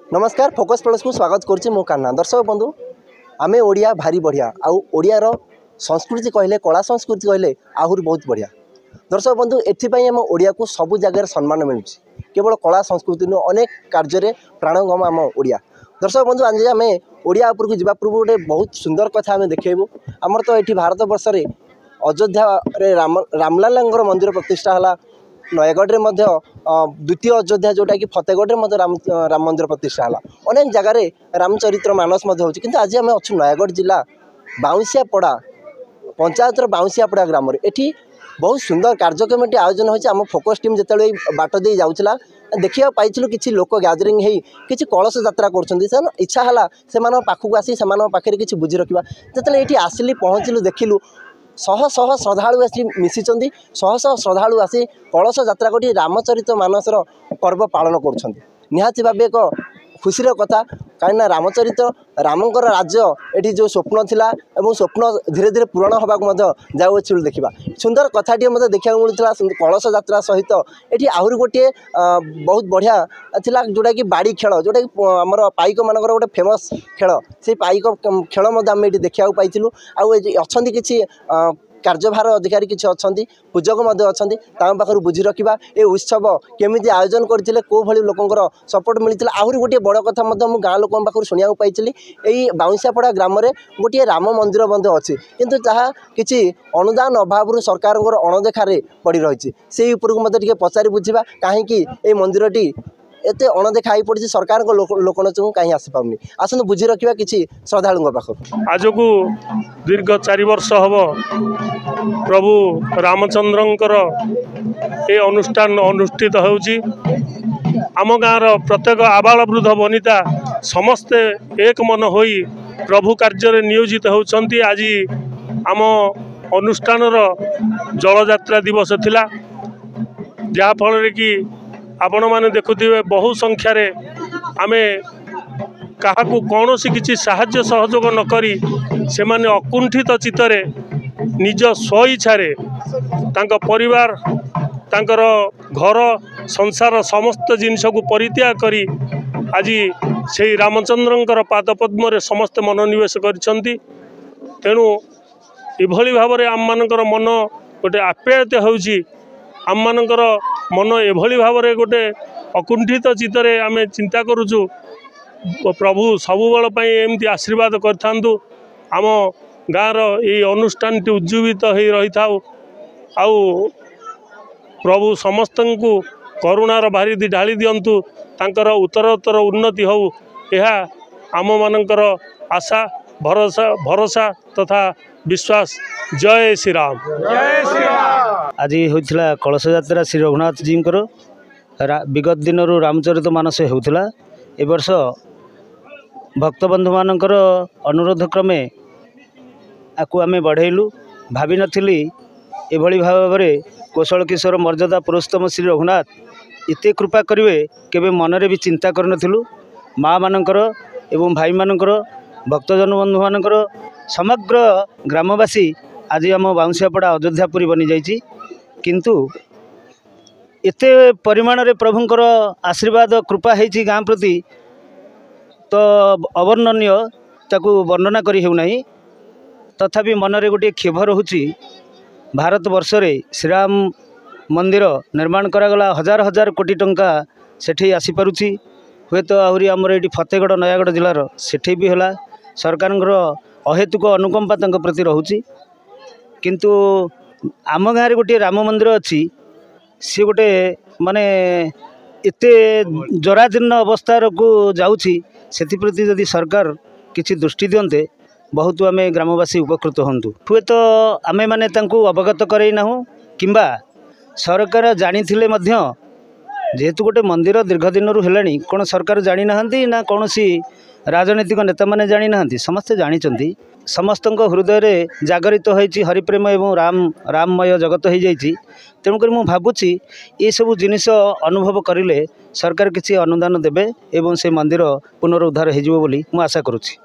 नमस्कार focus plus को स्वागत करुच्ची मो कान्ना दर्शक बंधु आमे ओडिया भारी बढ़िया आउ ओडियार संस्कृति कहले कला संस्कृति कहले आहुरी बहुत बढ़िया। दर्शक बंधु एथिपाई आम ओडिया को सबु जगह सम्मान मिलूँ केवल कला संस्कृति नु अनेक कार्य प्राणगम आम ओडिया। दर्शक बंधु आज आम ओडिया उपर को जावा पूर्व गोटे बहुत सुंदर कथा आम देखु आमर तो ये भारत वर्ष में अयोध्या रामलाल मंदिर प्रतिष्ठा है। नयगढ़ द्वितीय अयोध्या जोटा कि फतेहगढ़ राम मंदिर प्रतिष्ठा है। अनेक जगार रामचरित्र मानस कि आज आम अच्छे नयगढ़ जिला बाउंसियापड़ा पंचायतर बाउंसियापड़ा ग्राम एटी बहुत सुंदर कार्यक्रम आयोजन होती। आम फोकस टीम जिते बाट दे जाऊला देखा पाइलु कि लोक गैदरिंग किसी कलश यात्रा कर इच्छा है से पाखक आसी से पाखे किसी बुझी रखा जिते ये आसिली पहुँचलु देखिलु शह शह श्रद्धालु आसी मिसी शह शह श्रद्धालु आसी कलश यात्रा कर रामचरित मानसर पर्व पालन कर निहाती भाव एक खुशीर कथा कहीं रामचरित रामंकर राज्य ये जो स्वप्न थिला एवं स्वप्न धीरे धीरे पूरण होगा जाऊँ देखा सुंदर कथाटी मतलब देखा मिलूला कलश यात्रा सहित ये आहरी गोटे बहुत बढ़िया थिला जोटा कि बाड़ी खेल जोटा कि आमर पाइक मानकर गोटे फेमस खेल से पाइक खेल आम ये देखा पाइलु अच्छा किसी कार्यभार अधिकारी किसी अच्छा पूजक अच्छा पाखर बुझी रखा ये उत्सव केमी आयोजन करते कौ भाई लोकर सपोर्ट मिलता आहरी गोटे बड़ कथा मुझे गाँ लोक पाखर शुणा पाई यही बाउंसियापड़ा ग्राम में गोटे राम मंदिर अच्छी किंतु जहाँ किसी अनुदान अभाव सरकार अणदेखार पड़ रही से उपरको मत पचारि बुझा कहीं मंदिरटी एते अणदेखा आई पड़ी सरकार लोकनच कहीं आसीपारनी आसत बुझी रखा किसी श्रद्धालु पाखर। आज को दीर्घ 4 वर्ष हम प्रभु रामचंद्रंकर ये अनुष्ठान अनुष्ठित होउची। आम गाँव प्रत्येक आबाल वृद्ध वनिता समस्ते एक मन होई प्रभु कार्य नियोजित होउछंती। आज आम अनुष्ठान जल यात्रा दिवस थिला जहाँ फल कि आपण माने देखुथिबे बहु संख्यार आमे काहाकू कौन सी किसी साहाय्य सहयोग न करी से माने अकुंठित चित्तरे निज स्वइच्छारे तांको परिवार तांकर घर संसार समस्त जिनस को परित्याग करी आज से रामचंद्रंकर पादपद्म रे समस्त मनोनिवेश करिसंती। तेणु इभली भाव में आम मानकर मन गोटे आप्यायित होउची। आम मानकर मन एभली भाव में गोटे अकुंठित चित्तरे आम चिंता करुचु प्रभु सबुबल एमती आशीर्वाद करथांतु आम गाँव ये अनुष्ठान टी उज्जीवित हो रही था। आउ प्रभु समस्त को करुणार भारी ढाली दिंतु तांकर उत्तरोत्तर उन्नति हो यह आम मानकर आशा भरोसा तथा विश्वास। जय श्री राम। आज होता कलश यात्रा श्री रघुनाथ जी विगत दिन रामचरित मानस होता ए वर्ष भक्तबंधु मानकर अनुरोध क्रमे आपको आम बढ़ेलु भावी नथिली एभली भाव में कौशल किशोर मर्यादा पुरुषोत्तम श्री रघुनाथ इते कृपा करेंगे केबे मनरे भी चिंता करनथिलु। माँ मानकर एवं भाई मानकर भक्तजन बंधु मानकर समग्र ग्रामवासी आज आम बाउंसियापड़ा अयोध्यापुरी बनी जाइए किंतु एते परिमाण रे प्रभुंकर आशीर्वाद कृपा है गाँ प्रति तो अवर्णनीय ताकू वर्णना करी हेउना तथापि मनरे गोटे क्षोभ रोची। भारत वर्ष रे श्रीराम मंदिर निर्माण करागला हजार हजार कोटी टंका सेठी आसी पारुची हुए तो आहरी आमर ये फतेहगढ़ नयागढ़ जिलार सेठी भी होला सरकार अहेतुक अनुकंपा तंक प्रति रोची। किंतु आम गाँव में गोटे राम मंदिर अच्छी सी गोटे माने एते जराजीर्ण अवस्थार को जाऊँगी से जदि सरकार किसी दृष्टि दिंते बहुत आम ग्रामवासी उपकृत हूँ। हुए तो आम मैंने अवगत करना किंबा सरकार जानी जेहेतु गोटे मंदिर दीर्घ दिन है कौन सरकार जानी ना ना कौन सी राजनीतिक नेता मैंने जानी ना समस्ते जानी समस्त हृदय जागरित होती हरिप्रेम एवं राममय जगत हो जाइए। तेणुक मुझे भावुँ ये सब जिनिस अनुभव करें सरकार किसी अनुदान देवे एवं से मंदिर पुनरुद्धार हो आशा करुँच।